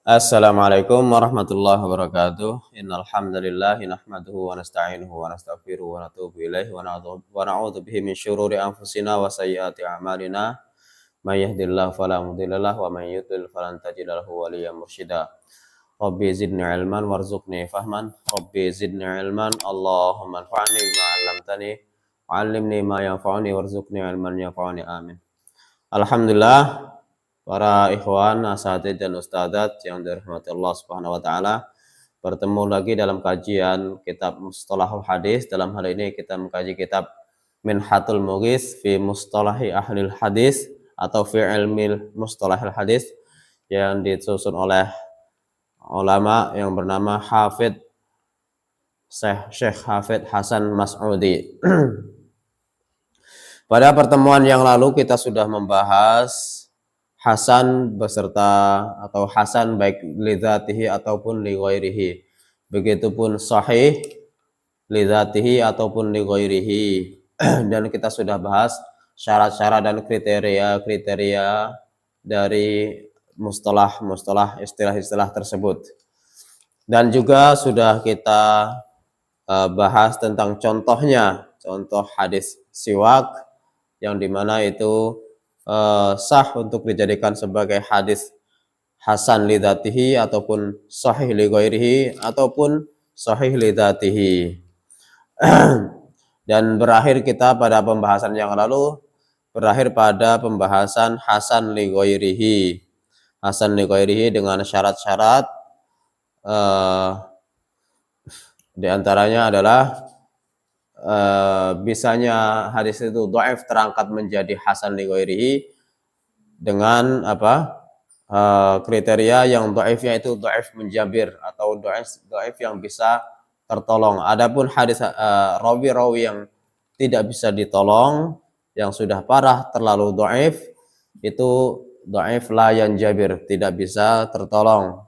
Assalamualaikum warahmatullahi wabarakatuh. Innal hamdalillah nahmaduhu wa nasta'inuhu wa nastaghfiruhu wa natubu ilaihi wa na'udzu bihi min syururi anfusina wa sayyiati a'malina. May yahdihillahu fala mudhillalah wa may yudlil falan tajida lahu waliyyan mursyida. Rabbi zidni ilman warzuqni fahman. Rabbi zidni ilman. Allahumma anfa'ni bima 'allamtani. 'Allimni ma yanfa'uni warzuqni ilman yanfa'uni. Amin. Alhamdulillah, para ikhwan, asatidz dan ustadzat yang dirahmati Allah Subhanahu wa taala, bertemu lagi dalam kajian kitab Mustalahul Hadis. Dalam hal ini kita mengkaji kitab Minhatul Mughis fi Mustalahi Ahlil Hadis atau fi Ilmil Mustalahil Hadis yang disusun oleh ulama yang bernama Hafidz Syekh Hafidz Hasan Mas'udi. Pada pertemuan yang lalu kita sudah membahas Hasan beserta atau Hasan baik lidzatihi ataupun li ghairihi. Begitupun sahih lidzatihi ataupun li ghairihi. Dan kita sudah bahas syarat-syarat dan kriteria-kriteria dari mustalah-mustalah istilah-istilah tersebut. Dan juga sudah kita bahas tentang contohnya, contoh hadis siwak yang dimana itu sah untuk dijadikan sebagai hadis hasan lidzatihi ataupun sahih li ghairihi ataupun sahih lidzatihi. Dan berakhir kita pada pembahasan yang lalu pada pembahasan hasan li ghairihi. Hasan li ghairihi dengan syarat-syarat di antaranya adalah bisanya hadis itu dhaif terangkat menjadi hasan li ghairihi dengan kriteria yang dhaifnya itu dhaif menjabir atau dhaif yang bisa tertolong. Adapun hadis rawi-rawi yang tidak bisa ditolong, yang sudah parah terlalu dhaif, itu dhaif la yanjabir, tidak bisa tertolong.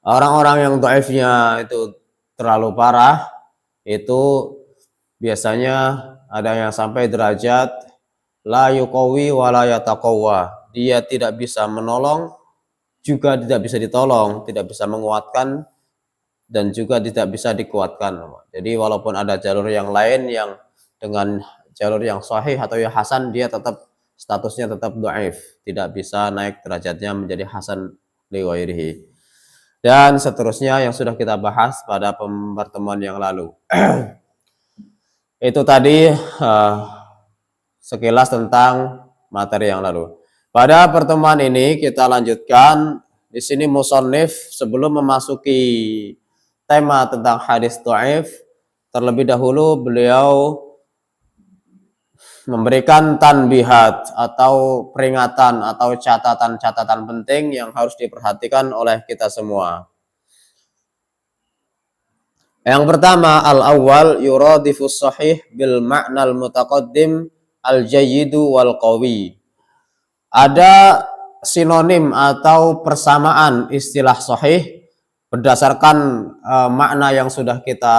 Orang-orang yang dhaifnya itu terlalu parah itu biasanya ada yang sampai derajat la yuqawi wa la yataqawwa. Dia tidak bisa menolong, juga tidak bisa ditolong, tidak bisa menguatkan dan juga tidak bisa dikuatkan. Jadi walaupun ada jalur yang lain yang dengan jalur yang sahih atau yang hasan, dia tetap statusnya tetap dhaif, tidak bisa naik derajatnya menjadi hasan li ghairihi. Dan seterusnya yang sudah kita bahas pada pertemuan yang lalu. Itu tadi sekilas tentang materi yang lalu. Pada pertemuan ini kita lanjutkan. Di sini musannif sebelum memasuki tema tentang hadis dhaif, terlebih dahulu beliau memberikan tanbihat atau peringatan atau catatan-catatan penting yang harus diperhatikan oleh kita semua. Yang pertama, al-awwal yuradifus sahih bil ma'nal mutaqaddim al-jayyidu wal qawi. Ada sinonim atau persamaan istilah sahih berdasarkan makna yang sudah kita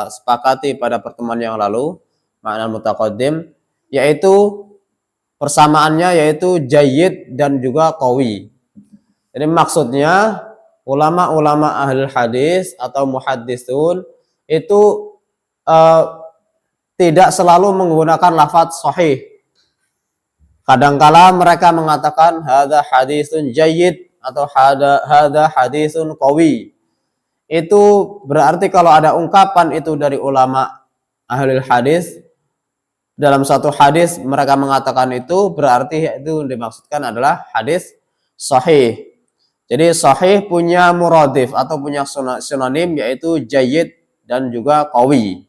sepakati pada pertemuan yang lalu, makna mutaqaddim, yaitu persamaannya yaitu jayyid dan juga qawi. Jadi maksudnya ulama-ulama ahli hadis atau muhaddisun itu tidak selalu menggunakan lafaz sahih. Kadangkala mereka mengatakan hadza hadisun jayyid atau hadza hadisun qawi. Itu berarti kalau ada ungkapan itu dari ulama ahli hadis dalam satu hadis mereka mengatakan itu berarti itu dimaksudkan adalah hadis sahih. Jadi sahih punya muradif atau punya sinonim yaitu jayyid dan juga qawi.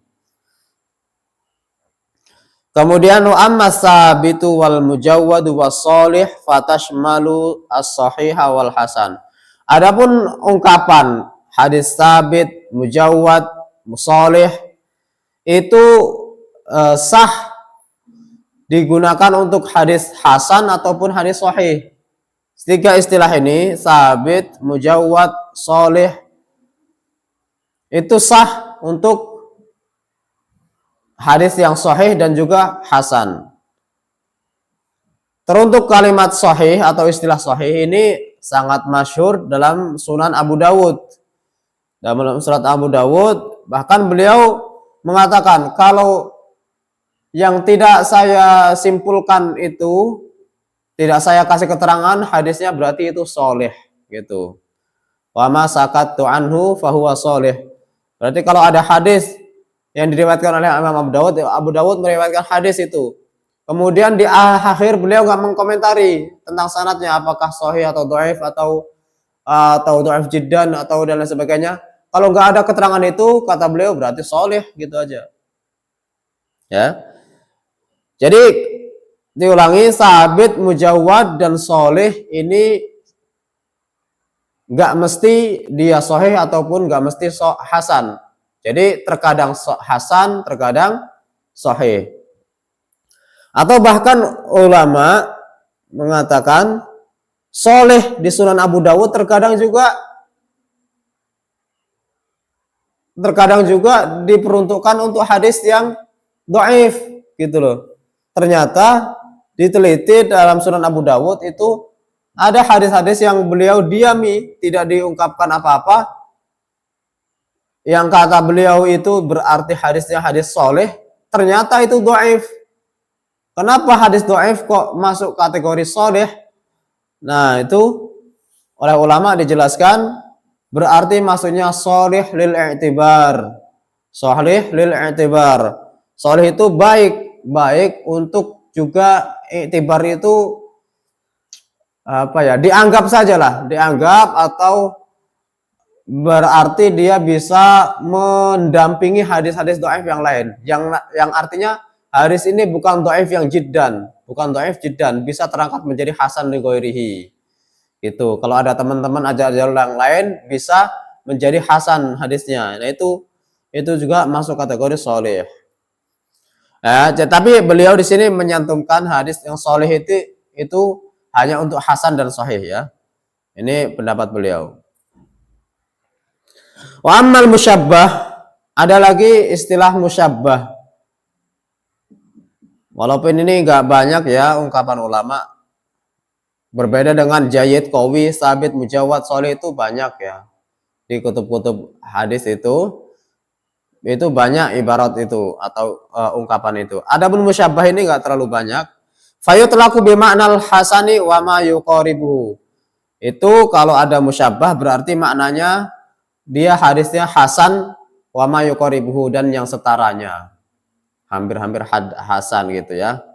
Kemudian amma sabitu wal mujawwad was shalih fatashmalu as-sahiha wal hasan. Adapun ungkapan hadis sabit, mujawwad, shalih itu sah digunakan untuk hadis hasan ataupun hadis sahih. Tiga istilah ini, sabit, mujawwad, shalih, itu sah untuk hadis yang sahih dan juga hasan. Teruntuk kalimat sahih atau istilah sahih ini sangat masyhur dalam Sunan Abu Dawud. Dalam surat Abu Dawud, bahkan beliau mengatakan kalau yang tidak saya simpulkan itu, tidak saya kasih keterangan hadisnya berarti itu soleh gitu. Wa ma sakattu anhu fahuwa soleh. Berarti kalau ada hadis yang diriwayatkan oleh Imam Abu Dawud meriwayatkan hadis itu, kemudian di akhir beliau nggak mengkomentari tentang sanadnya apakah sahih atau dhaif atau dhaif jiddan atau dan lain sebagainya. Kalau nggak ada keterangan itu, kata beliau berarti soleh gitu aja. Ya. Jadi diulangi, sabit, mujawad dan soleh ini nggak mesti dia sahih ataupun nggak mesti hasan. Jadi terkadang hasan, terkadang sahih. Atau bahkan ulama mengatakan soleh di Sunan Abu Dawud terkadang juga diperuntukkan untuk hadis yang dhaif gitu loh. Ternyata diteliti dalam Sunan Abu Dawud itu ada hadis-hadis yang beliau diami, tidak diungkapkan apa-apa. Yang kata beliau itu berarti hadisnya hadis soleh, ternyata itu dhaif. Kenapa hadis dhaif kok masuk kategori soleh? Nah, itu oleh ulama dijelaskan berarti maksudnya soleh lil i'tibar. Soleh lil i'tibar. Soleh itu baik untuk juga i'tibar itu dianggap sajalah, dianggap atau berarti dia bisa mendampingi hadis-hadis dhaif yang lain. Yang artinya hadis ini bukan dhaif yang jiddan, bisa terangkat menjadi hasan li ghairihi. Gitu. Kalau ada teman-teman ajar-ajar yang lain bisa menjadi hasan hadisnya. Nah, itu juga masuk kategori soleh. Tapi beliau di sini menyantumkan hadis yang soleh itu hanya untuk hasan dan sahih ya. Ini pendapat beliau. Wa ammal musyabbah, ada lagi istilah musyabbah. Walaupun ini enggak banyak ya ungkapan ulama. Berbeda dengan jayyid, qawi, sabit, mujawad, soleh itu banyak ya. Di kutub-kutub hadis itu banyak ibarat itu atau ungkapan itu. Adapun musyabbah ini enggak terlalu banyak. Fayutlaku bima'nal hasani wa ma yuqaribuhu. Itu kalau ada musyabbah berarti maknanya dia hadisnya hasan wa ma yuqaribuhu dan yang setaranya. Hampir-hampir hasan gitu ya.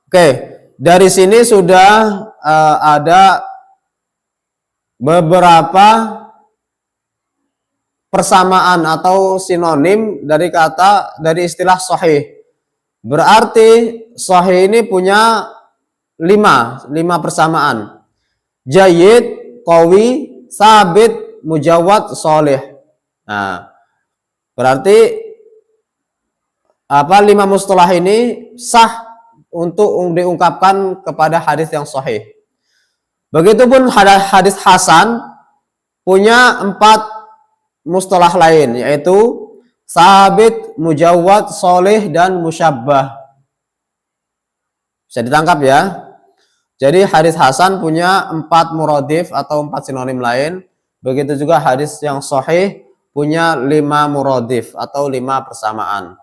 Oke. Dari sini sudah ada beberapa persamaan atau sinonim dari istilah sahih. Berarti sahih ini punya 5 persamaan. Jayyid, qawi, sabit, mujawad, soleh. Nah, berarti 5 mustalah ini sah untuk diungkapkan kepada hadis yang sahih. Begitupun hadis hasan punya 4 mustalah lain, yaitu sabit, mujawad, soleh, dan musyabbah. Bisa ditangkap ya. Jadi hadis hasan punya 4 muradif atau 4 sinonim lain. Begitu juga hadis yang sahih punya 5 muradif atau 5 persamaan.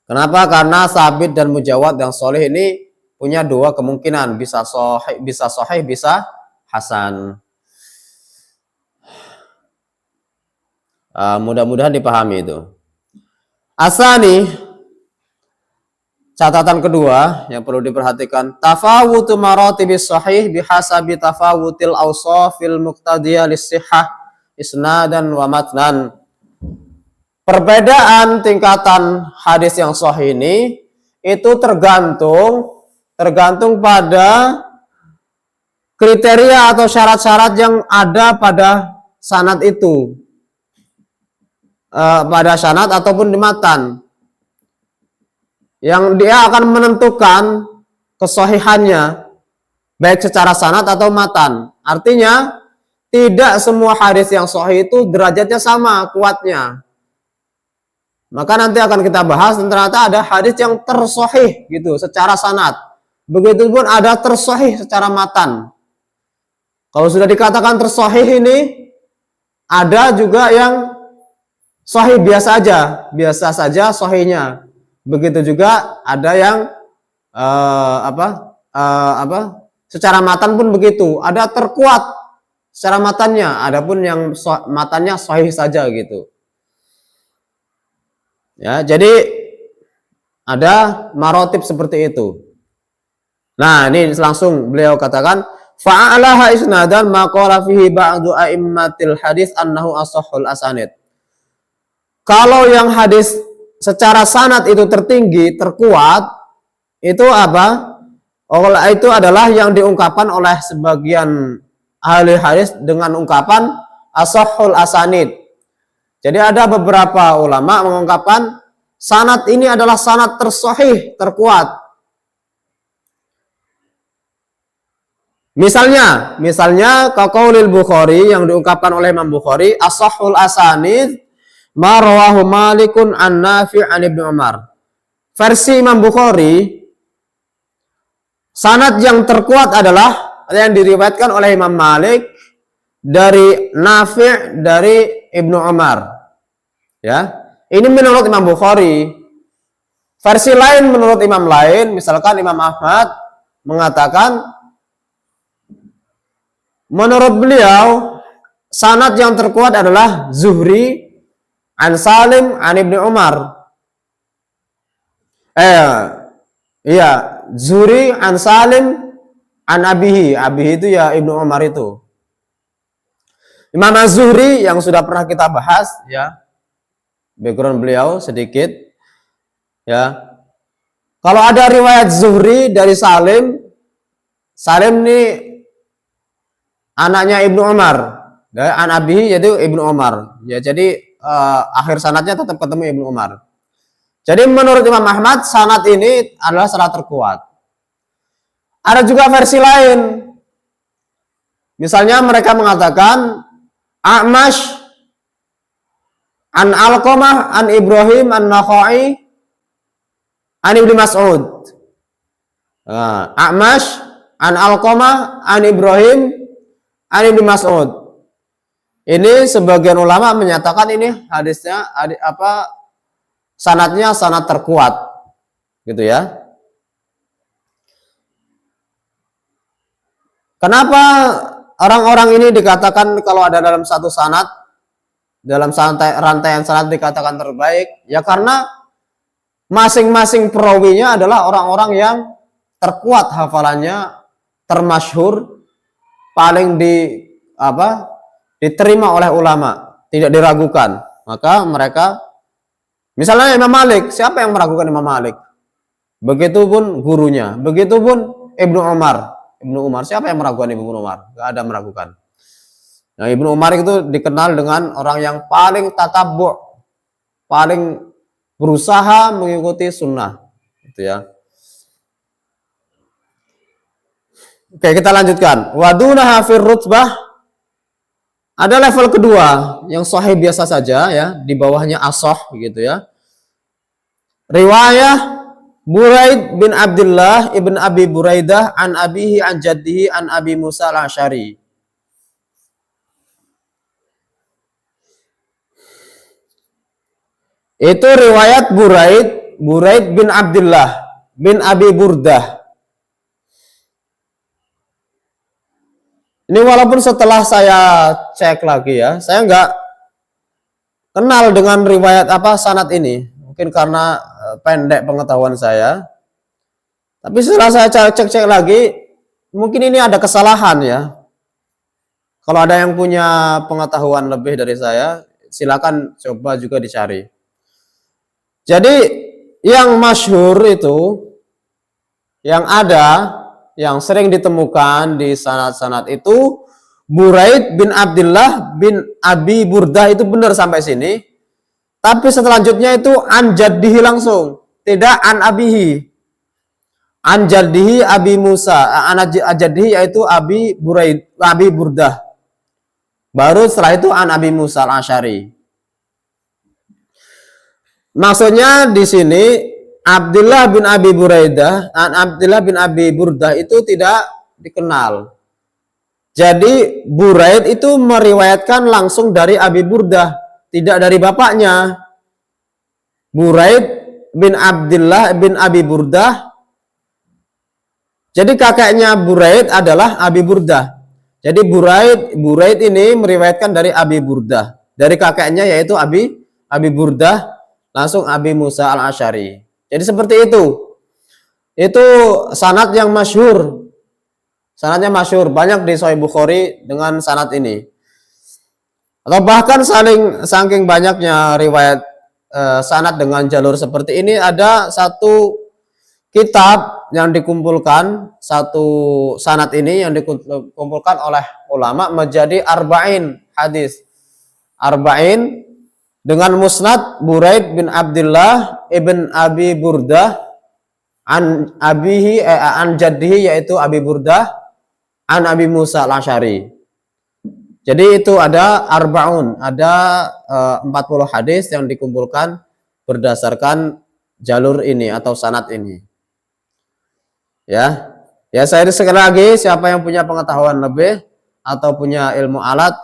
Kenapa? Karena sabit dan mujawad yang soleh ini punya 2 kemungkinan, bisa sahih, bisa hasan. Mudah-mudahan dipahami itu. Asani, catatan kedua yang perlu diperhatikan, tafawutu maratibis sahih bihasabi tafawutil awsafil muqtadiyah lis-sihhah isnadan wa matnan. Perbedaan tingkatan hadis yang sahih ini itu tergantung pada kriteria atau syarat-syarat yang ada pada sanad itu. Pada sanad ataupun di matan. Yang dia akan menentukan kesahihannya baik secara sanad atau matan. Artinya tidak semua hadis yang sahih itu derajatnya sama kuatnya. Maka nanti akan kita bahas ternyata ada hadis yang tersahih gitu secara sanad. Begitupun ada tersahih secara matan. Kalau sudah dikatakan tersahih ini, ada juga yang sahih biasa saja sahihnya. Begitu juga ada yang secara matan pun begitu. Ada terkuat secara matannya, adapun yang matannya sahih saja gitu. Ya, jadi ada marotib seperti itu. Nah, ini langsung beliau katakan fa'alaha isnadan ma qala fihi ba'du a'immatil hadis annahu ashahhul asanid. Kalau yang hadis secara sanad itu tertinggi, terkuat, itu apa? Itu adalah yang diungkapkan oleh sebagian ahli hadis dengan ungkapan ashahhul asanid. Jadi ada beberapa ulama mengungkapkan sanad ini adalah sanad tersahih, terkuat. Misalnya kaqaulil Bukhari yang diungkapkan oleh Imam Bukhari, ashahhul asanid ma rawahu Malikun an Nafi' an Ibnu Umar. Versi Imam Bukhari, sanad yang terkuat adalah yang diriwayatkan oleh Imam Malik dari Nafi' dari Ibnu Umar. Ya. Ini menurut Imam Bukhari. Versi lain menurut imam lain, misalkan Imam Ahmad mengatakan menurut beliau sanad yang terkuat adalah Zuhri an Salim an Ibnu Umar. Zuhri an Salim an Abihi. Abihi itu ya Ibnu Umar itu. Imam Az-Zuhri yang sudah pernah kita bahas ya. Background beliau sedikit ya. Kalau ada riwayat Zuhri dari Salim, Salim ini anaknya Ibnu Umar, ya, an Abihi yaitu Ibnu Umar. Ya, jadi akhir sanadnya tetap ketemu Ibnu Umar. Jadi menurut Imam Ahmad sanad ini adalah sanad terkuat. Ada juga versi lain. Misalnya mereka mengatakan A'mash an Alqamah an Ibrahim an Nakhai an Ibnu Mas'ud. A'mash an Alqamah an Ibrahim an Ibnu Mas'ud. Ini sebagian ulama menyatakan ini hadisnya sanadnya sanad terkuat. Gitu ya. Kenapa orang-orang ini dikatakan kalau ada dalam satu sanad, dalam rantaian sanad dikatakan terbaik? Ya karena masing-masing perawinya adalah orang-orang yang terkuat hafalannya, termasyhur, paling diterima oleh ulama, tidak diragukan. Maka mereka, misalnya Imam Malik, siapa yang meragukan Imam Malik? Begitupun gurunya, begitupun Ibnu Umar. Ibnu Umar, siapa yang meragukan Ibnu Umar? Gak ada meragukan. Nah, Ibnu Umar itu dikenal dengan orang yang paling tatabbu', paling berusaha mengikuti sunnah, gitu ya. Oke, kita lanjutkan. Wadunaha fir rutbah, ada level kedua yang sahih biasa saja ya, di bawahnya ashah gitu ya. Riwayah Buraid bin Abdullah ibn Abi Buraidah an abihi an jaddihi an Abi Musa al-Asy'ari. Itu riwayat Buraid bin Abdullah bin Abi Burdah. Ini walaupun setelah saya cek lagi ya, saya nggak kenal dengan riwayat sanad ini. Mungkin karena pendek pengetahuan saya. Tapi setelah saya cek lagi, mungkin ini ada kesalahan ya. Kalau ada yang punya pengetahuan lebih dari saya, silakan coba juga dicari. Jadi yang masyhur itu, yang ada, yang sering ditemukan di sanad-sanad itu Buraid bin Abdullah bin Abi Burdah, itu benar sampai sini. Tapi selanjutnya itu an jaddihi langsung, tidak an abihi. An jaddihi Abi Musa, an jaddihi yaitu Abi Burdah. Baru setelah itu an Abi Musa al-Asy'ari. Maksudnya di sini Abdullah bin Abi Buraidah, Abdullah bin Abi Burdah itu tidak dikenal. Jadi Buraid itu meriwayatkan langsung dari Abi Burdah, tidak dari bapaknya. Buraid bin Abdullah bin Abi Burdah. Jadi kakeknya Buraid adalah Abi Burdah. Jadi Buraid ini meriwayatkan dari Abi Burdah. Dari kakeknya yaitu Abi Burdah, langsung Abi Musa al-Asy'ari. Jadi seperti itu. Itu sanad yang masyhur. Sanadnya masyhur, banyak di Sahih Bukhari dengan sanad ini. Atau bahkan saking banyaknya riwayat sanad dengan jalur seperti ini, ada satu kitab yang dikumpulkan, satu sanad ini yang dikumpulkan oleh ulama menjadi arba'in hadis. Arba'in dengan musnad Buraid bin Abdullah ibn Abi Burdah an abihi an jaddihi, yaitu Abi Burdah an Abi Musa al-Asy'ari. Jadi itu ada arba'un, ada 40 hadis yang dikumpulkan berdasarkan jalur ini atau sanad ini. Ya. Ya, saya sekali lagi, siapa yang punya pengetahuan lebih atau punya ilmu alat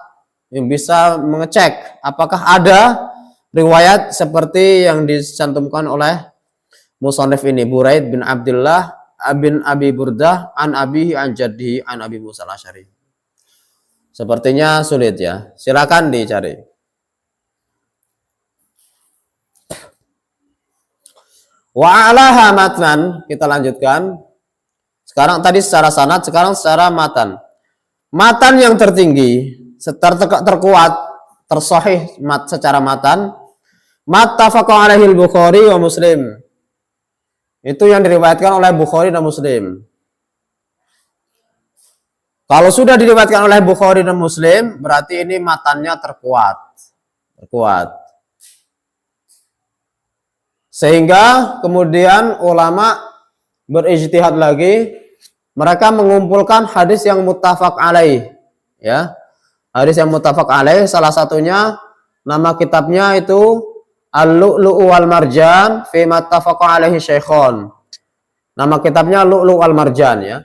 yang bisa mengecek apakah ada riwayat seperti yang dicantumkan oleh musannif ini, Buraid bin Abdullah bin Abi Burdah an abihi an jaddihi an Abi Musa al-Asy'ari. Sepertinya sulit ya. Silakan dicari. Wa alaha matnan, kita lanjutkan. Sekarang tadi secara sanad, sekarang secara matan. Matan yang tertinggi, terkuat, tersahih secara matan, mattafaqa alaihi al-Bukhari wa Muslim. Itu yang diriwayatkan oleh Bukhari dan Muslim. Kalau sudah diriwayatkan oleh Bukhari dan Muslim, berarti ini matannya terkuat. Sehingga kemudian ulama berijtihad lagi, mereka mengumpulkan hadis yang muttafaq alaih, ya. Hadis yang muttafaq alaih, salah satunya nama kitabnya itu Al-Lu'lu' wal Marjan fi mattafaqa alaihi Syaikhon. Nama kitabnya Lu'lu' wal Marjan, ya.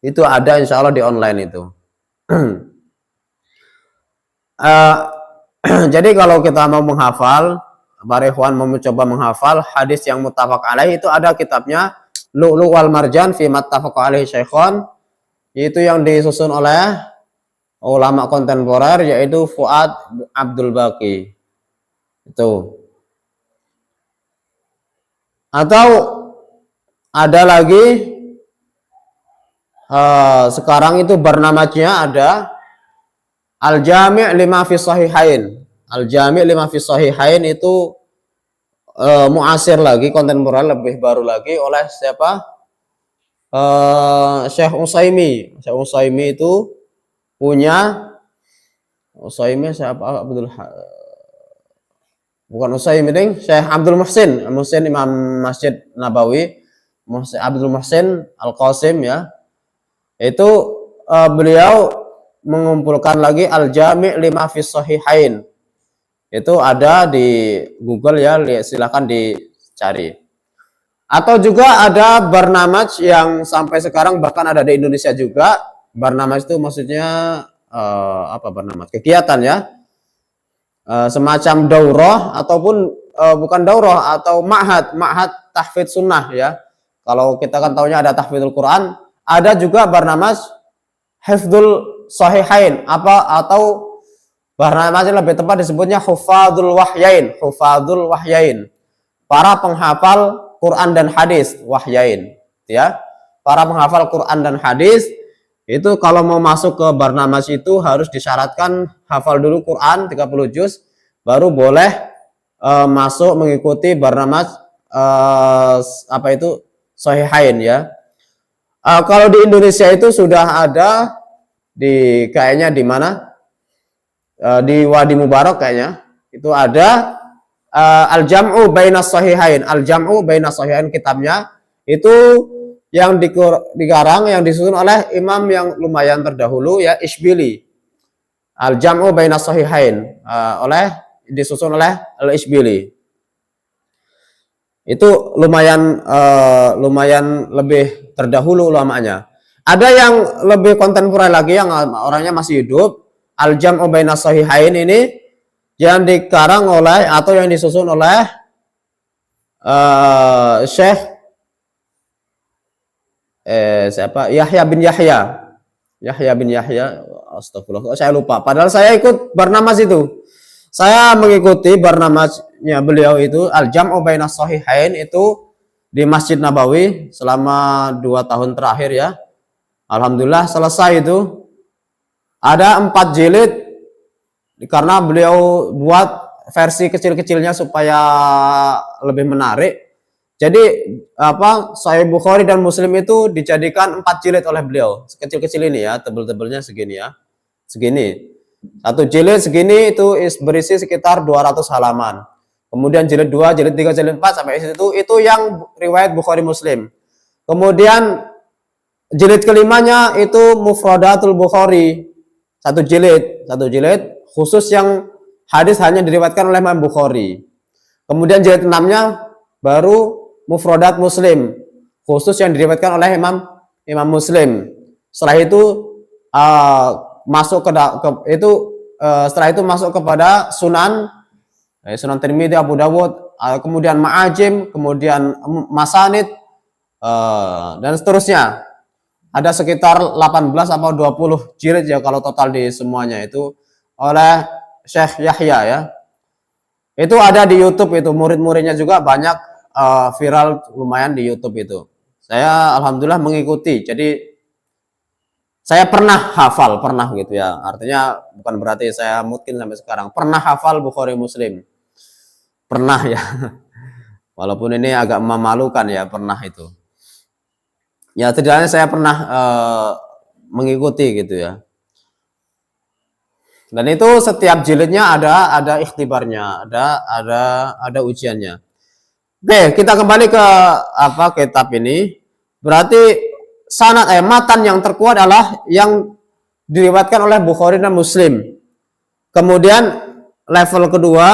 Itu ada insya Allah di online itu. Jadi kalau kita mau menghafal, para ikhwan mau mencoba menghafal hadis yang muttafaq alaih, itu ada kitabnya Lu'lu' wal Marjan fi mattafaqa alaihi Syaikhon. Itu yang disusun oleh ulama kontemporer, yaitu Fuad Abdul Baqi. Itu. Atau ada lagi sekarang itu bernamanya ada Al-Jami' lima fi Sahihain. Al-Jami' lima fi Sahihain itu muasir lagi, kontemporer, lebih baru lagi, oleh siapa? Syekh Utsaimin. Syekh Utsaimin itu punya siapa? Bukan Utsaimin, Syekh Abdul Muhsin Imam Masjid Nabawi, Abdul Muhsin Al-Qasim, ya. Itu beliau mengumpulkan lagi Al-Jami' lima fi Sahihain. Itu ada di Google, ya, silakan dicari. Atau juga ada barnamaj yang sampai sekarang bahkan ada di Indonesia juga. Barnamaj itu maksudnya apa barnamaj? Kegiatan, ya. Semacam daurah ataupun bukan daurah, atau ma'had tahfidz sunnah, ya. Kalau kita kan taunya ada tahfidzul Quran, ada juga barnamaj hifdzul sahihain, atau barnamaj lebih tepat disebutnya hufadzul wahyain, para penghafal Quran dan hadis, wahyain, ya. Para penghafal Quran dan hadis itu kalau mau masuk ke barnamaj itu harus disyaratkan hafal dulu Quran 30 juz, baru boleh masuk mengikuti barnamaj apa itu sahihain, ya. Kalau di Indonesia itu sudah ada kayaknya di mana, di Wadi Mubarak kayaknya itu ada Al-Jam'u Bainas Sahihain. Al-Jam'u Bainas Sahihain kitabnya itu yang dikarang, yang disusun oleh imam yang lumayan terdahulu, ya, Ishbili. Al-Jam'u Bainas Sahihain disusun oleh Al-Ishbili. Itu lumayan lebih terdahulu ulamanya. Ada yang lebih kontemporer lagi yang orangnya masih hidup. Al-Jam'u Bainas Sahihain ini yang dikarang oleh atau yang disusun oleh Syekh siapa? Yahya bin Yahya. Yahya bin Yahya. Astagfirullah, saya lupa. Padahal saya ikut Barnamas itu. Saya mengikuti Barnamasnya beliau itu Al-Jam'u Bainas Sahihain itu di Masjid Nabawi selama 2 tahun terakhir ya. Alhamdulillah selesai itu. Ada 4 jilid karena beliau buat versi kecil-kecilnya supaya lebih menarik. Jadi Sahih Bukhari dan Muslim itu dijadikan 4 jilid oleh beliau. Kecil-kecil ini ya, tebel-tebelnya segini ya. Segini. 1 jilid segini itu berisi sekitar 200 halaman. Kemudian jilid 2, jilid 3, jilid 4 sampai itu yang riwayat Bukhari Muslim. Kemudian jilid kelimanya itu Mufradatul Bukhari. 1 jilid khusus yang hadis hanya diriwayatkan oleh Imam Bukhari. Kemudian jilid 6-nya baru Mufradat Muslim, khusus yang diriwayatkan oleh Imam Muslim. Setelah itu setelah itu masuk kepada Sunan Tirmidzi, Abu Dawud, kemudian Ma'ajim, kemudian Masanid, dan seterusnya. Ada sekitar 18 atau 20 jilid ya kalau total di semuanya itu oleh Syekh Yahya ya. Itu ada di YouTube itu, murid-muridnya juga banyak viral lumayan di YouTube itu. Saya alhamdulillah mengikuti. Jadi saya pernah hafal gitu ya. Artinya bukan berarti saya mungkin sampai sekarang. Pernah hafal Bukhari Muslim. Pernah ya. Walaupun ini agak memalukan ya, pernah itu. Ya setidaknya saya pernah mengikuti gitu ya. Dan itu setiap jilidnya ada ikhtibarnya, ada ujiannya. Oke, kita kembali ke kitab ini. Berarti matan yang terkuat adalah yang diriwayatkan oleh Bukhari dan Muslim. Kemudian level kedua,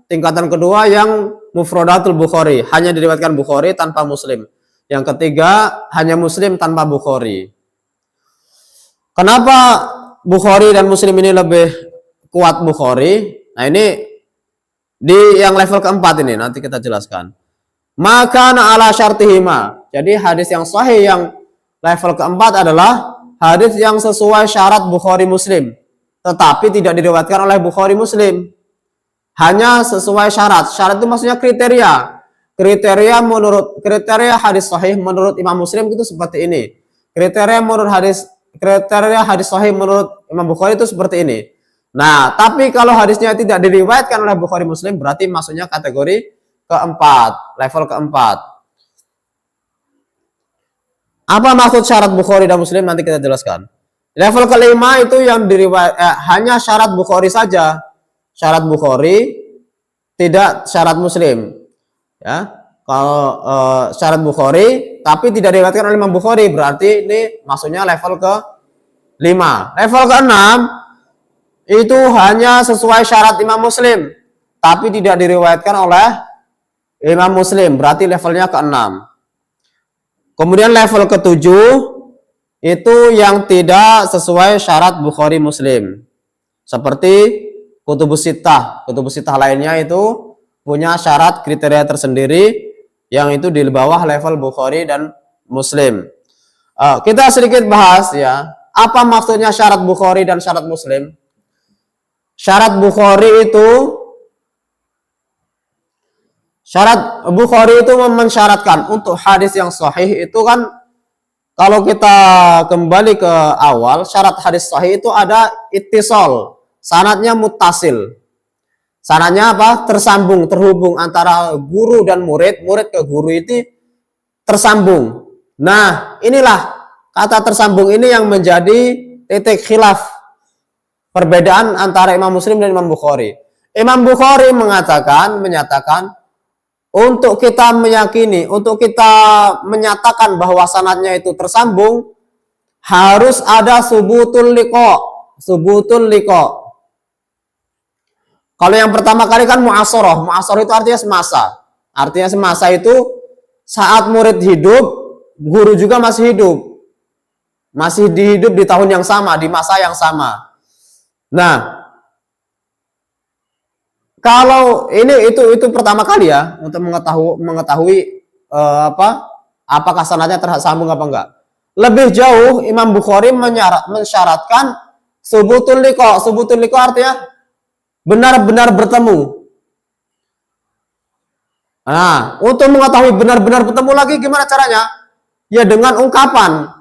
tingkatan kedua yang Mufradatul Bukhari, hanya diriwayatkan Bukhari tanpa Muslim. Yang ketiga hanya Muslim tanpa Bukhari. Kenapa Bukhari dan Muslim ini lebih kuat Bukhari? Nah ini di yang level keempat ini nanti kita jelaskan. Maka ala syartihima. Jadi hadis yang sahih yang level keempat adalah hadis yang sesuai syarat Bukhari Muslim, tetapi tidak diriwayatkan oleh Bukhari Muslim. Hanya sesuai syarat. Syarat itu maksudnya kriteria. Kriteria hadis sahih menurut Imam Muslim itu seperti ini. Kriteria hadis sahih menurut Imam Bukhari itu seperti ini. Nah, tapi kalau hadisnya tidak diriwayatkan oleh Bukhari Muslim berarti maksudnya kategori keempat, level keempat. Apa maksud syarat Bukhari dan Muslim nanti kita jelaskan. Level kelima itu yang hanya syarat Bukhari saja. Syarat Bukhari, tidak syarat Muslim. Ya. Kalau syarat Bukhari tapi tidak diriwayatkan oleh Imam Bukhari berarti ini maksudnya level ke-5. Level ke-6 itu hanya sesuai syarat Imam Muslim tapi tidak diriwayatkan oleh Imam Muslim berarti levelnya ke-6. Kemudian level ke-7 itu yang tidak sesuai syarat Bukhari Muslim. Seperti Kutubus Sittah. Kutubus Sittah lainnya itu punya syarat kriteria tersendiri yang itu di bawah level Bukhari dan Muslim. Kita sedikit bahas ya. Apa maksudnya syarat Bukhari dan syarat Muslim? Syarat Bukhari itu mensyaratkan untuk hadis yang sahih itu kan, kalau kita kembali ke awal, syarat hadis sahih itu ada ittisal, sanadnya muttasil. Sanadnya apa? Tersambung, terhubung antara guru dan murid, murid ke guru itu tersambung. Nah, inilah kata tersambung ini yang menjadi titik khilaf perbedaan antara Imam Muslim dan Imam Bukhari. Imam Bukhari menyatakan untuk kita meyakini, untuk kita menyatakan bahwa sanadnya itu tersambung, harus ada subutul liqa. Kalau yang pertama kali kan mu'asharah. Mu'asharah itu artinya semasa. Artinya semasa itu saat murid hidup, guru juga masih hidup. Masih hidup di tahun yang sama, di masa yang sama. Nah, kalau ini itu pertama kali ya untuk mengetahui apakah sanadnya tersambung apa enggak. Lebih jauh Imam Bukhari mensyaratkan subutul liqa. Subutul liqa artinya benar-benar bertemu. Nah, untuk mengetahui benar-benar bertemu lagi gimana caranya? Ya dengan ungkapan.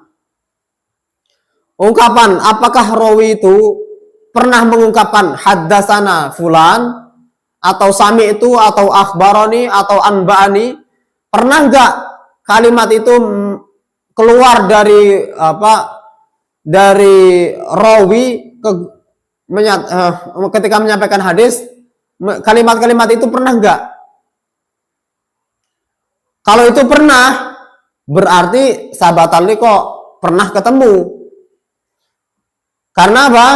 Ungkapan apakah rawi itu pernah mengungkapkan haddatsana fulan atau sami itu atau akhbarani atau anba'ani, pernah enggak kalimat itu keluar dari dari rawi ketika menyampaikan hadis, kalimat-kalimat itu pernah enggak? Kalau itu pernah, berarti sahabat Ali kok pernah ketemu. Karena apa?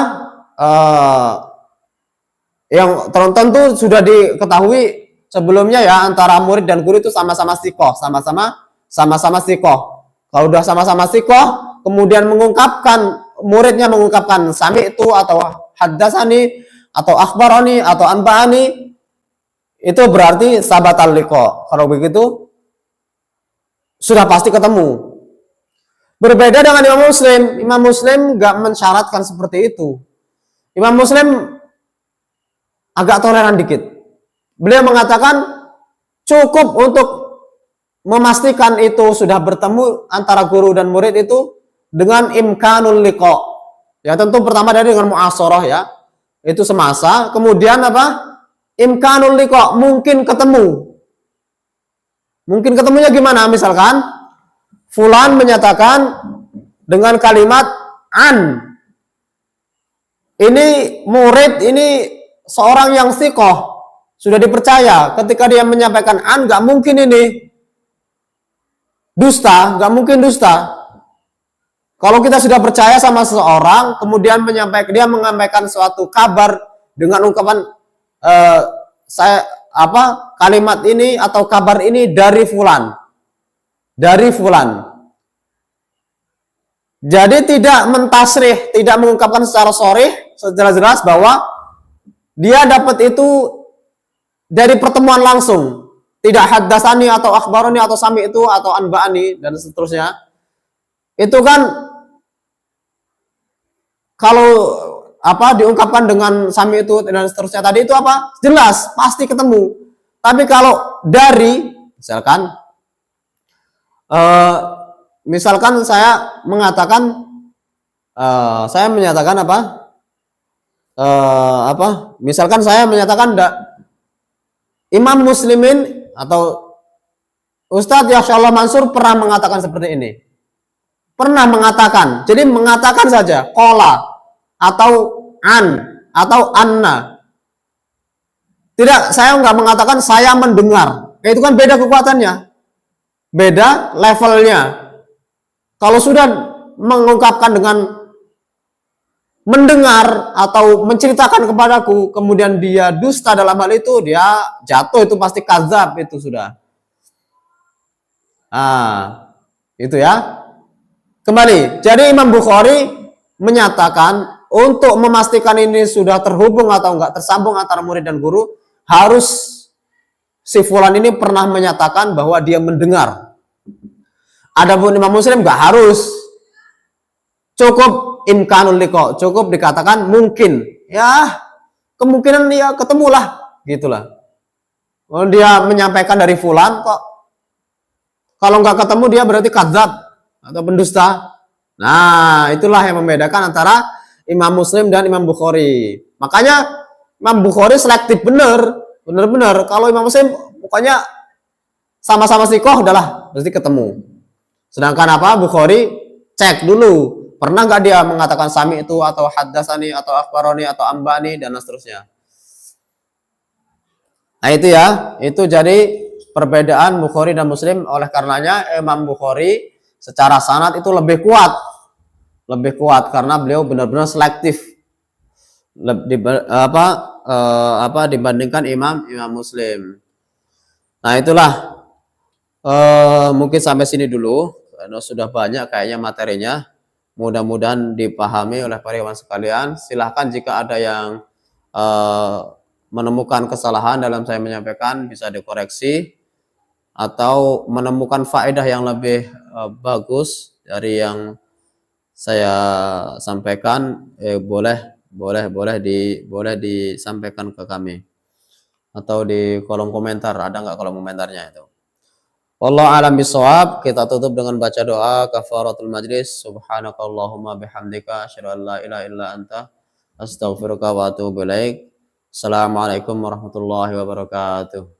Yang tentu sudah diketahui sebelumnya ya, antara murid dan guru itu sama-sama sikoh, sama-sama sikoh. Kalau udah sama-sama sikoh, kemudian muridnya mengungkapkan sami itu atau haddatsani atau akhbarani atau anba'ani, itu berarti sahabat al-liqa. Kalau begitu sudah pasti ketemu. Berbeda dengan Imam Muslim. Imam Muslim nggak mensyaratkan seperti itu. Imam Muslim agak toleran dikit. Beliau mengatakan cukup untuk memastikan itu sudah bertemu antara guru dan murid itu dengan imkanul liqa. Ya tentu pertama dari dengan mu'asharah ya. Itu semasa. Kemudian apa? Imkanul liqa, mungkin ketemu. Mungkin ketemunya gimana? Misalkan fulan menyatakan dengan kalimat an. Ini murid, ini seorang yang sikoh, sudah dipercaya. Ketika dia menyampaikan an, gak mungkin ini dusta, gak mungkin dusta. Kalau kita sudah percaya sama seseorang, kemudian dia menyampaikan suatu kabar dengan ungkapan kalimat ini atau kabar ini dari fulan. Dari fulan. Jadi tidak mentasrih, tidak mengungkapkan secara sharih, secara jelas bahwa dia dapat itu dari pertemuan langsung. Tidak haddatsani atau akhbarani atau sami itu atau anba'ani dan seterusnya. Itu kan kalau diungkapkan dengan sami itu dan seterusnya tadi itu apa? Jelas, pasti ketemu. Tapi kalau dari misalkan saya menyatakan misalkan saya menyatakan Imam Muslimin atau Ustadz Yasyaallah Mansur pernah mengatakan seperti ini. Pernah mengatakan. Jadi mengatakan saja qala atau an atau anna. Tidak, saya nggak mengatakan saya mendengar. Itu kan beda kekuatannya. Beda levelnya. Kalau sudah mengungkapkan dengan mendengar atau menceritakan kepadaku, kemudian dia dusta dalam hal itu, dia jatuh, itu pasti kadzab, itu sudah. Itu ya. Kembali, jadi Imam Bukhari menyatakan untuk memastikan ini sudah terhubung atau enggak tersambung antara murid dan guru, harus si fulan ini pernah menyatakan bahwa dia mendengar. Adapun Imam Muslim enggak harus. Cukup imkanul liqa, cukup dikatakan mungkin. Ya, kemungkinan dia ketemulah, gitulah. Kalau dia menyampaikan dari fulan kok. Kalau enggak ketemu dia berarti kadzab atau pendusta. Nah, itulah yang membedakan antara Imam Muslim dan Imam Bukhari. Makanya Imam Bukhari selektif bener-bener. Kalau Imam Muslim pokoknya sama-sama sikoh udahlah, berarti ketemu. Sedangkan Bukhari cek dulu, pernah nggak dia mengatakan sami itu atau haddatsani atau akhbarani atau ambani dan seterusnya. Nah itu ya, itu jadi perbedaan Bukhari dan Muslim. Oleh karenanya Imam Bukhari secara sanad itu lebih kuat karena beliau benar-benar selektif dibandingkan Imam Muslim. Nah, itulah mungkin sampai sini dulu karena sudah banyak kayaknya materinya. Mudah-mudahan dipahami oleh para ikhwan sekalian. Silahkan jika ada yang menemukan kesalahan dalam saya menyampaikan bisa dikoreksi atau menemukan faedah yang lebih bagus dari yang saya sampaikan, boleh disampaikan ke kami atau di kolom komentar. Ada nggak kolom komentarnya itu? Wallahu a'lam bishawab. Kita tutup dengan baca doa kafaratul majlis. Subhanakallahumma bihamdika asyhadu an la ilaha illa anta astaghfiruka wa atubu ilaik. Assalamualaikum warahmatullahi wabarakatuh.